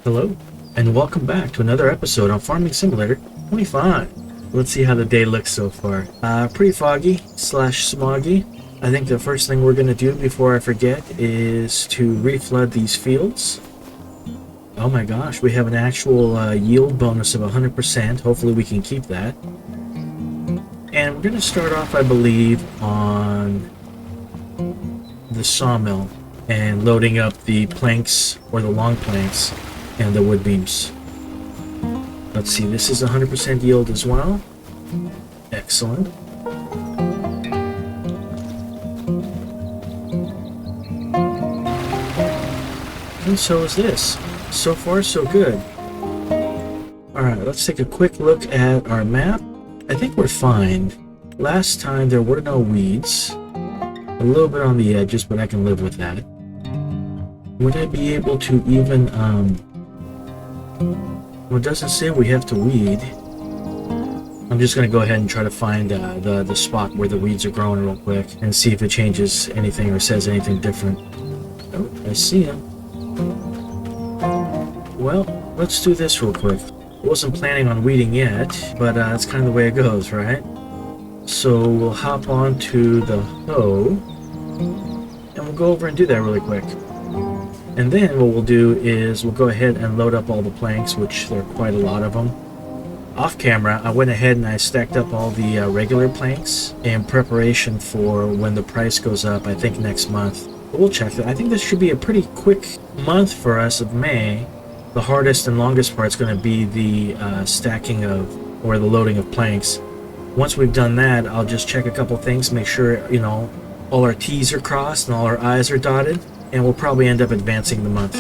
Hello, and welcome back to another episode on Farming Simulator 25. Let's see how the day looks so far. Pretty foggy slash smoggy. I think the first thing we're going to do before I forget is to reflood these fields. Oh my gosh, we have an actual yield bonus of 100%. Hopefully we can keep that. And we're going to start off, I believe, on the sawmill and loading up the planks, or the long planks, and the wood beams. Let's see, this is 100% yield as well. Excellent. And so is this. So far, so good. Alright, let's take a quick look at our map. I think we're fine. Last time there were no weeds. A little bit on the edges, but I can live with that. Would I be able to even, well, it doesn't say we have to weed. I'm just going to go ahead and try to find the spot where the weeds are growing real quick and see if it changes anything or says anything different. Oh, I see him. Well, let's do this real quick. I wasn't planning on weeding yet, but that's kind of the way it goes, right? So we'll hop on to the hoe, and we'll go over and do that really quick. And then what we'll do is we'll go ahead and load up all the planks, which there are quite a lot of them. Off camera, I went ahead and I stacked up all the regular planks in preparation for when the price goes up, I think next month. But we'll check that. I think this should be a pretty quick month for us of May. The hardest and longest part is going to be the stacking of, or the loading of planks. Once we've done that, I'll just check a couple things, make sure, you know, all our T's are crossed and all our I's are dotted, and we'll probably end up advancing the month.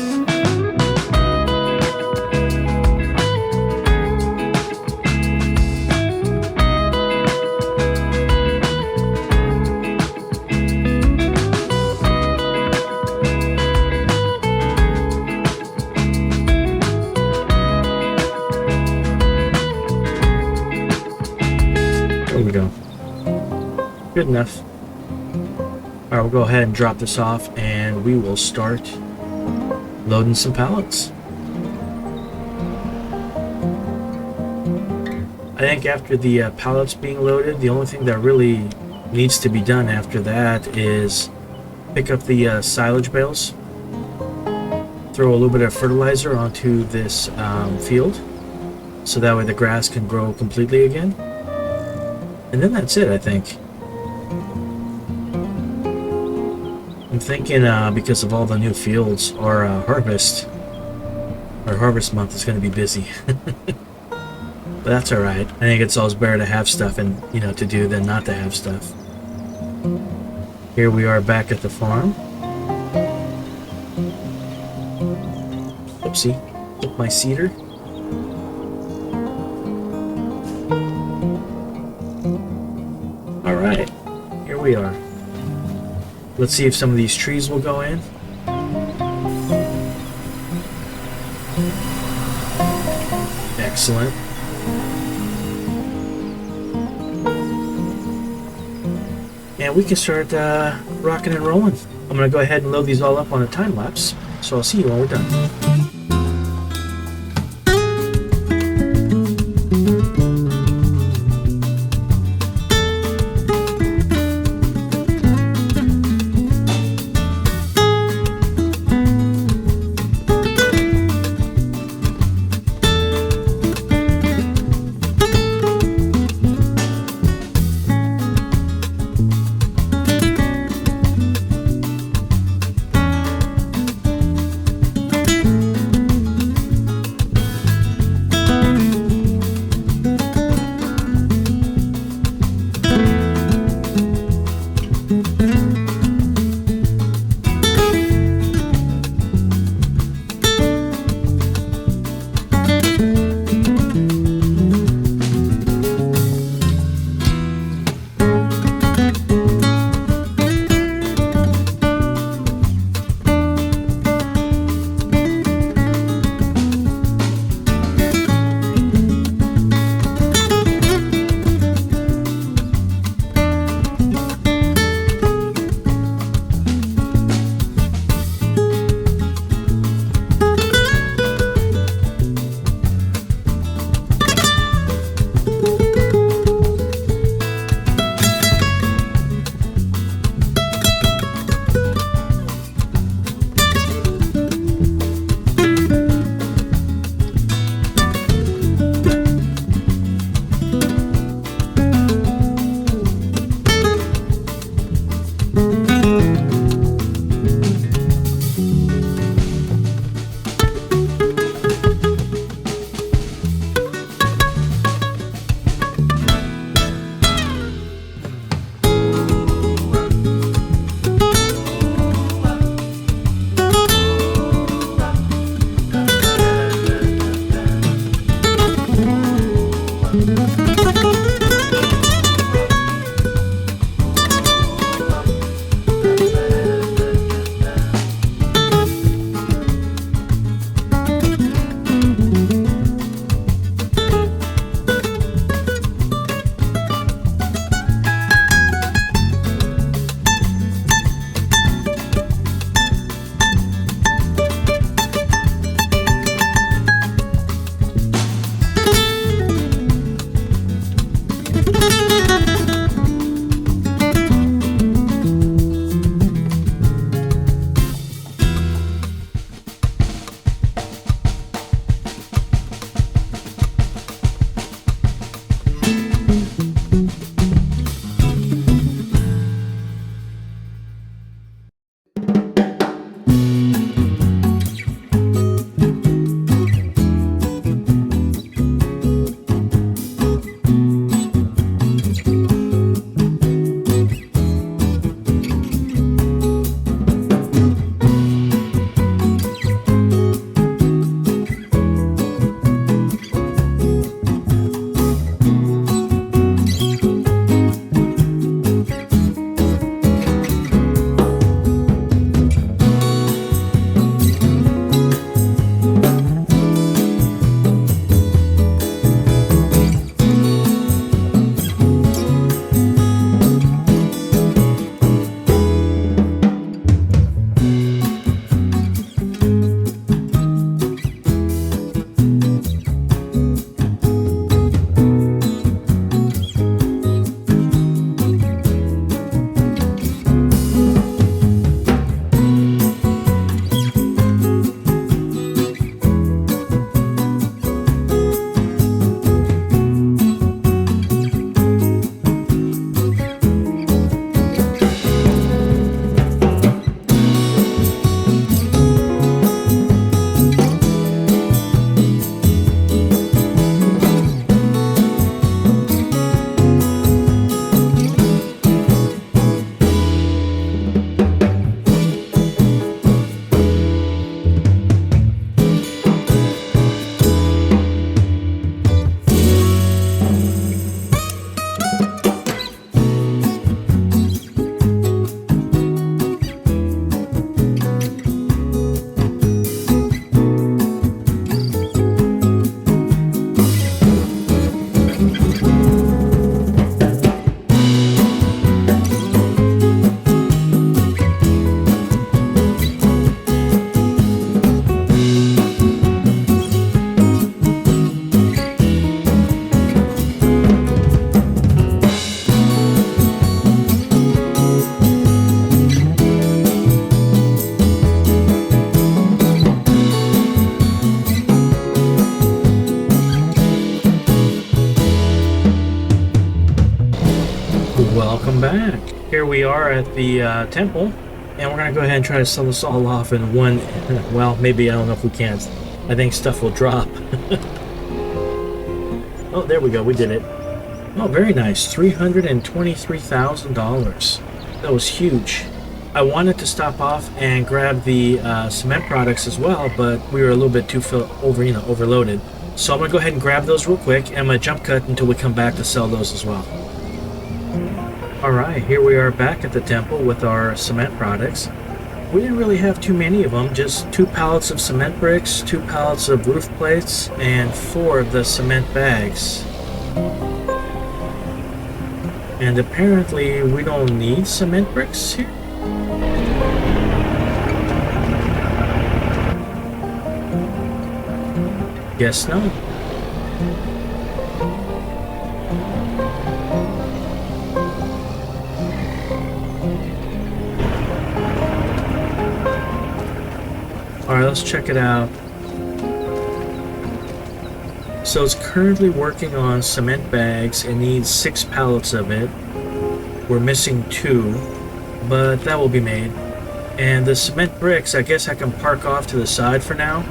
There we go. Good enough. Alright, we'll go ahead and drop this off and we will start loading some pallets. I think after the pallets being loaded, the only thing that really needs to be done after that is pick up the silage bales, throw a little bit of fertilizer onto this field so that way the grass can grow completely again. And then that's it, I think. I'm thinking because of all the new fields, our harvest month is going to be busy. But that's alright. I think it's always better to have stuff and, you know, to do than not to have stuff. Here we are back at the farm. Oopsie. Took my cedar. Alright. Here we are. Let's see if some of these trees will go in. Excellent. And we can start rocking and rolling. I'm going to go ahead and load these all up on a time lapse. So I'll see you when we're done. back. Here we are at the temple, and we're gonna go ahead and try to sell this all off in one. Well, maybe, I don't know if we can. I think stuff will drop. Oh, there we go. We did it. Oh, very nice. $323,000. That was huge. I wanted to stop off and grab the cement products as well, but we were a little bit too overloaded. So I'm gonna go ahead and grab those real quick, and I'm gonna jump cut until we come back to sell those as well. Alright, here we are back at the temple with our cement products. We didn't really have too many of them, just 2 pallets of cement bricks, 2 pallets of roof plates, and 4 of the cement bags. And apparently we don't need cement bricks here. Guess not. Alright, let's check it out. So it's currently working on cement bags. It needs 6 pallets of it. We're missing 2, but that will be made. And the cement bricks, I guess I can park off to the side for now.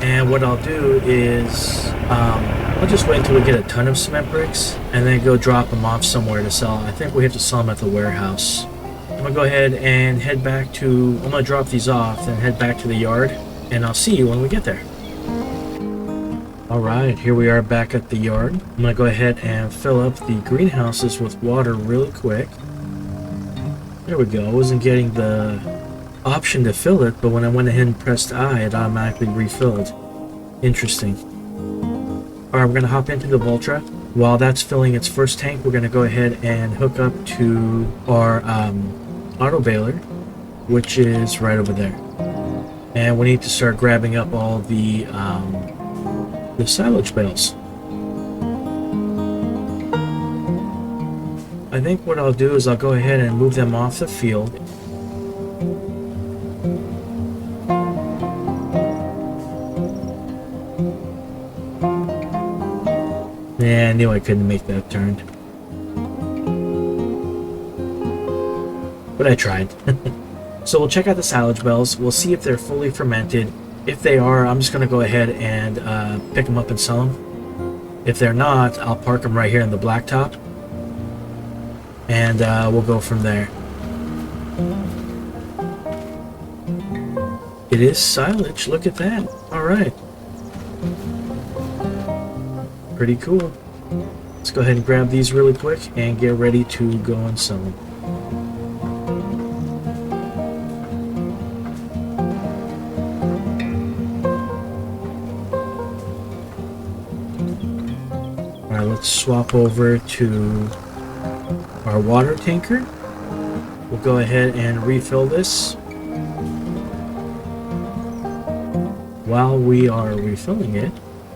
And what I'll do is, I'll just wait until we get a ton of cement bricks and then go drop them off somewhere to sell. I think we have to sell them at the warehouse. I'm gonna go ahead and head back to, I'm gonna drop these off, then head back to the yard, and I'll see you when we get there. Alright, here we are back at the yard. I'm gonna go ahead and fill up the greenhouses with water really quick. There we go. I wasn't getting the option to fill it, but when I went ahead and pressed I, it automatically refilled. Interesting. Alright, we're gonna hop into the Voltra. While that's filling its first tank, we're gonna go ahead and hook up to our auto baler, which is right over there. And we need to start grabbing up all the silage bales. I think what I'll do is I'll go ahead and move them off the field. Yeah, I knew I couldn't make that turn. But I tried. So we'll check out the silage bales. We'll see if they're fully fermented. If they are, I'm just going to go ahead and pick them up and sell them. If they're not, I'll park them right here in the blacktop. And we'll go from there. It is silage. Look at that. Alright. Pretty cool. Let's go ahead and grab these really quick and get ready to go and sell them. Alright, let's swap over to our water tanker. We'll go ahead and refill this. While we are refilling it,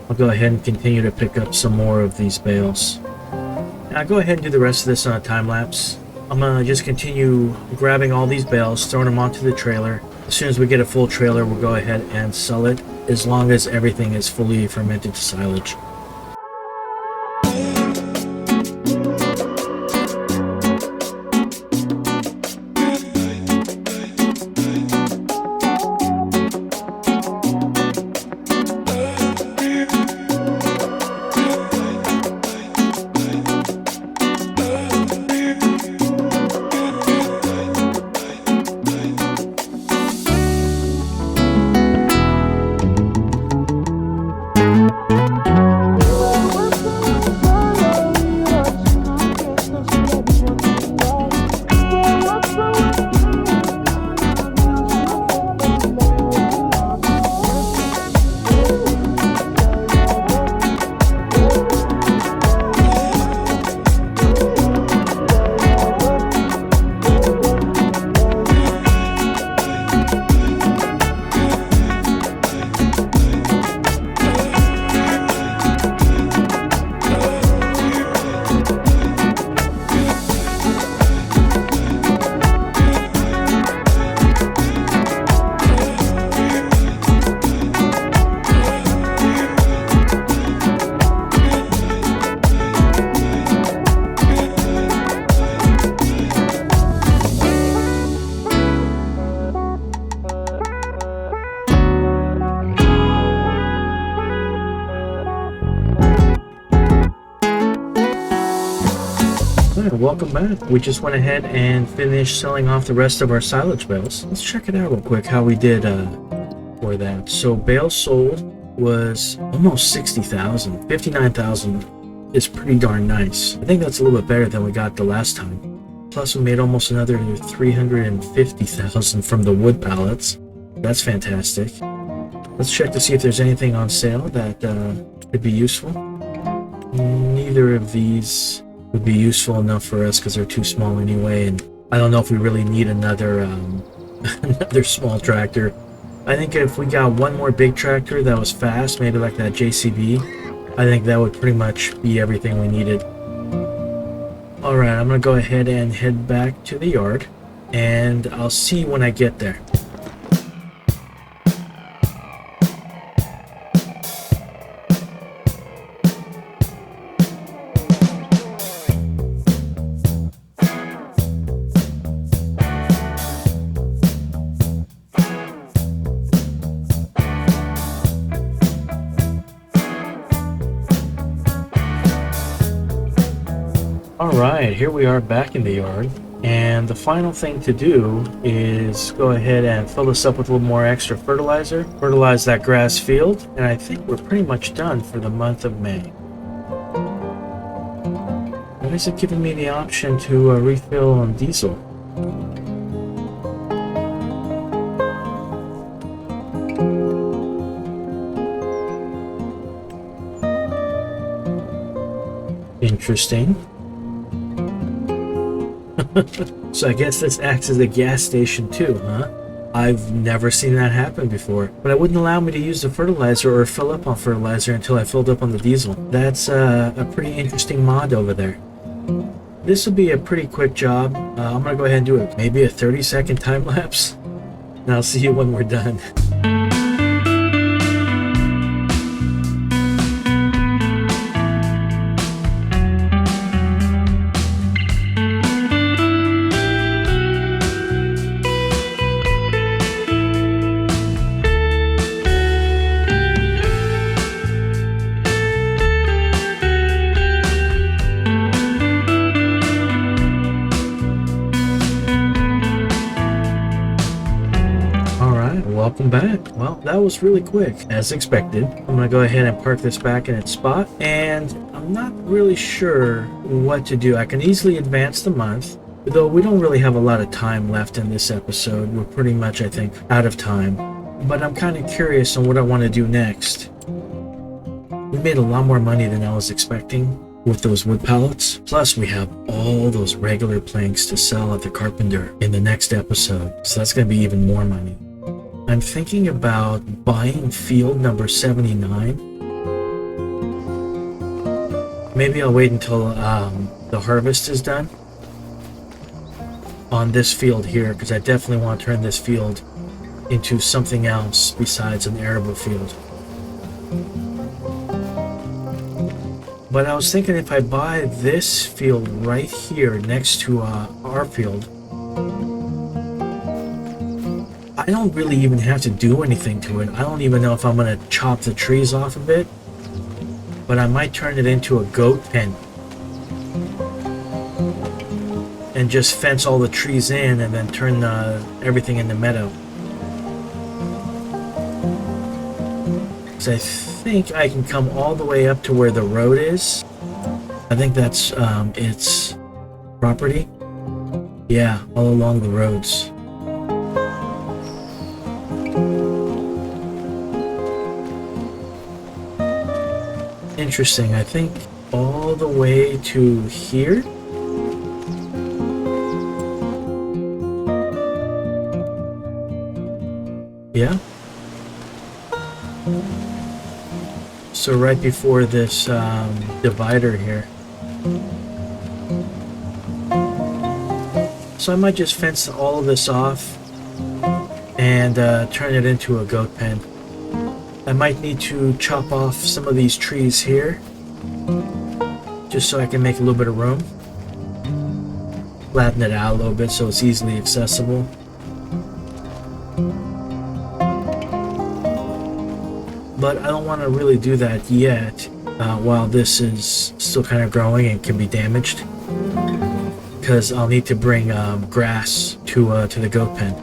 I'll go ahead and continue to pick up some more of these bales. Now I'll go ahead and do the rest of this on a time lapse. I'm gonna just continue grabbing all these bales, throwing them onto the trailer. As soon as we get a full trailer, we'll go ahead and sell it, as long as everything is fully fermented to silage. welcome back. We just went ahead and finished selling off the rest of our silage bales. Let's check it out real quick how we did for that. So bales sold was almost 60,000. 59,000 is pretty darn nice. I think that's a little bit better than we got the last time. Plus we made almost another 350,000 from the wood pallets. That's fantastic. Let's check to see if there's anything on sale that could be useful. Neither of these would be useful enough for us because they're too small anyway, and I don't know if we really need another another small tractor. I think if we got one more big tractor that was fast, maybe like that JCB, I think that would pretty much be everything we needed. Alright, I'm gonna go ahead and head back to the yard, and I'll see when I get there. Alright, here we are back in the yard, and the final thing to do is go ahead and fill this up with a little more extra fertilizer, fertilize that grass field, and I think we're pretty much done for the month of May. Why is it giving me the option to refill on diesel? Interesting. So I guess this acts as a gas station too, huh? I've never seen that happen before, but it wouldn't allow me to use the fertilizer or fill up on fertilizer until I filled up on the diesel. That's a pretty interesting mod over there. This will be a pretty quick job. I'm gonna go ahead and do it, maybe a 30-second time lapse, and I'll see you when we're done. Welcome back. Well, that was really quick, as expected. I'm gonna go ahead and park this back in its spot, and I'm not really sure what to do. I can easily advance the month, though we don't really have a lot of time left in this episode. We're pretty much, I think, out of time. But I'm kind of curious on what I want to do next. We made a lot more money than I was expecting with those wood pallets. Plus, we have all those regular planks to sell at the carpenter in the next episode, so that's going to be even more money. I'm thinking about buying field number 79. Maybe I'll wait until the harvest is done on this field here, because I definitely want to turn this field into something else besides an arable field. But I was thinking if I buy this field right here next to our field, I don't really even have to do anything to it. I don't even know if I'm going to chop the trees off of it, but I might turn it into a goat pen and just fence all the trees in and then turn everything into meadow. So I think I can come all the way up to where the road is. I think that's its property. Yeah, all along the roads. Interesting. I think all the way to here. Yeah. So right before this divider here. So I might just fence all of this off and turn it into a goat pen. I might need to chop off some of these trees here just so I can make a little bit of room. Flatten it out a little bit so it's easily accessible. But I don't want to really do that yet while this is still kind of growing and can be damaged. because I'll need to bring grass to the goat pen.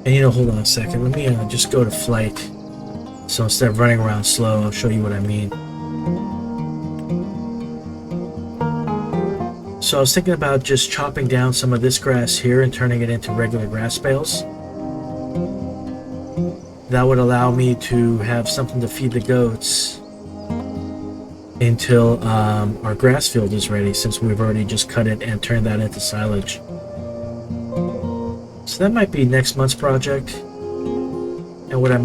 And hold on a second. Let me just go to flight. So instead of running around slow, I'll show you what I mean. So I was thinking about just chopping down some of this grass here and turning it into regular grass bales. That would allow me to have something to feed the goats until our grass field is ready, since we've already just cut it and turned that into silage. So that might be next month's project. And what I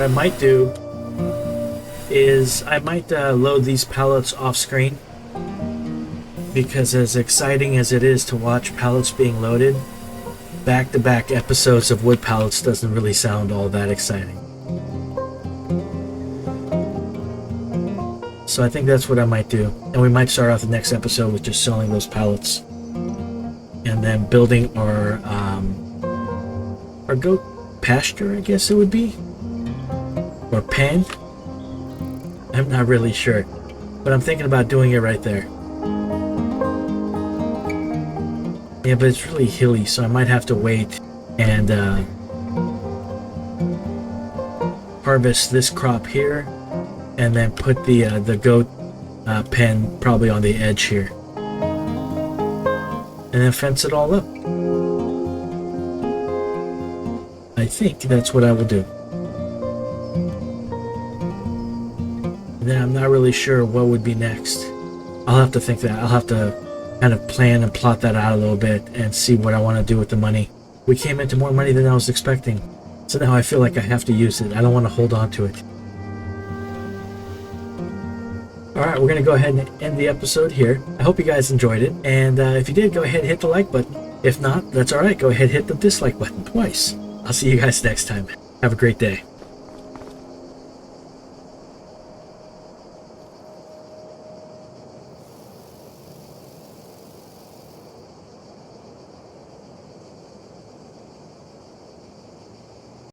might do is I might load these pallets off screen, because as exciting as it is to watch pallets being loaded, back-to-back episodes of wood pallets doesn't really sound all that exciting. So I think that's what I might do. And we might start off the next episode with just selling those pallets. And then building our goat pasture, I guess it would be. Or pen. I'm not really sure. But I'm thinking about doing it right there. Yeah, but it's really hilly, so I might have to wait and harvest this crop here, and then put the goat pen probably on the edge here, and then fence it all up. I think that's what I will do. And then I'm not really sure what would be next. I'll have to think that. I'll have to kind of plan and plot that out a little bit and see what I want to do with the money. We came into more money than I was expecting, so now I feel like I have to use it. I don't want to hold on to it. Alright, we're going to go ahead and end the episode here. I hope you guys enjoyed it, and if you did, go ahead and hit the like button. If not, that's alright, go ahead and hit the dislike button twice. I'll see you guys next time. Have a great day.